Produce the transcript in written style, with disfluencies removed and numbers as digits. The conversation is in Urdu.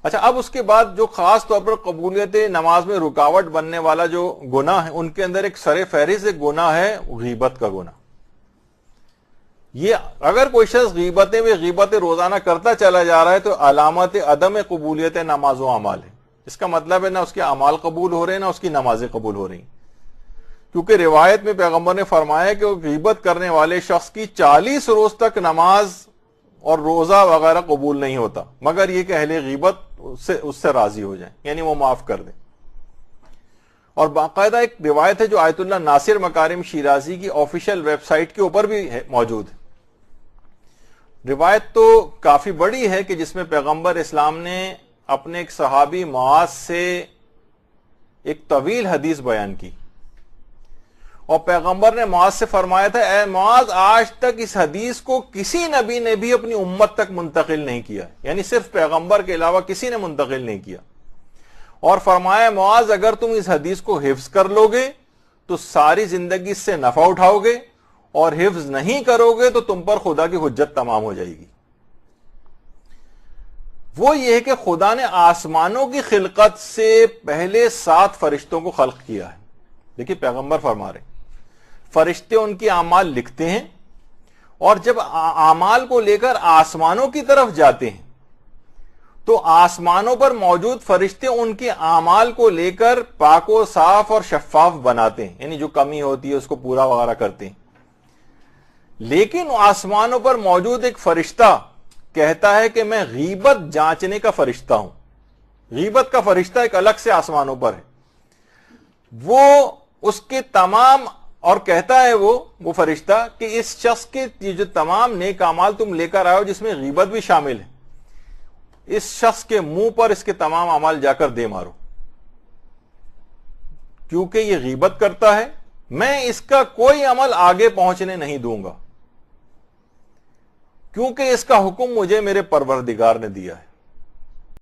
اچھا، اب اس کے بعد جو خاص طور پر قبولیت نماز میں رکاوٹ بننے والا جو گناہ ہے، ان کے اندر ایک سر فہرست ایک گناہ ہے غیبت کا گناہ. یہ اگر کوئی شخص غیبتیں روزانہ کرتا چلا جا رہا ہے تو علامت عدم قبولیت نماز و اعمال ہے. اس کا مطلب ہے نہ اس کے اعمال قبول ہو رہے ہیں نہ اس کی نمازیں قبول ہو رہی ہیں، کیونکہ روایت میں پیغمبر نے فرمایا کہ وہ غیبت کرنے والے شخص کی 40 روز تک نماز اور روزہ وغیرہ قبول نہیں ہوتا مگر یہ کہ اہل غیبت اس سے راضی ہو جائیں، یعنی وہ معاف کر دیں. اور باقاعدہ ایک روایت ہے جو آیت اللہ ناصر مکارم شیرازی کی آفیشیل ویب سائٹ کے اوپر بھی موجود ہے. روایت تو کافی بڑی ہے کہ جس میں پیغمبر اسلام نے اپنے ایک صحابی معاذ سے ایک طویل حدیث بیان کی، اور پیغمبر نے معاذ سے فرمایا تھا اے معاذ، آج تک اس حدیث کو کسی نبی نے بھی اپنی امت تک منتقل نہیں کیا، یعنی صرف پیغمبر کے علاوہ کسی نے منتقل نہیں کیا. اور فرمایا معاذ اگر تم اس حدیث کو حفظ کر لو گے تو ساری زندگی اس سے نفع اٹھاؤ گے، اور حفظ نہیں کرو گے تو تم پر خدا کی حجت تمام ہو جائے گی. وہ یہ ہے کہ خدا نے آسمانوں کی خلقت سے پہلے 7 فرشتوں کو خلق کیا ہے. دیکھیے پیغمبر فرما رہے ہیں فرشتے ان کی اعمال لکھتے ہیں، اور جب اعمال کو لے کر آسمانوں کی طرف جاتے ہیں تو آسمانوں پر موجود فرشتے ان کے اعمال کو لے کر پاک و صاف اور شفاف بناتے ہیں، یعنی جو کمی ہوتی ہے اس کو پورا وغیرہ کرتے ہیں. لیکن آسمانوں پر موجود ایک فرشتہ کہتا ہے کہ میں غیبت جانچنے کا فرشتہ ہوں. غیبت کا فرشتہ ایک الگ سے آسمانوں پر ہے، وہ اس کے تمام، اور کہتا ہے وہ فرشتہ کہ اس شخص کے جو تمام نیک اعمال تم لے کر آئے ہو جس میں غیبت بھی شامل ہے، اس شخص کے منہ پر اس کے تمام اعمال جا کر دے مارو، کیونکہ یہ غیبت کرتا ہے، میں اس کا کوئی عمل آگے پہنچنے نہیں دوں گا، کیونکہ اس کا حکم مجھے میرے پروردگار نے دیا ہے.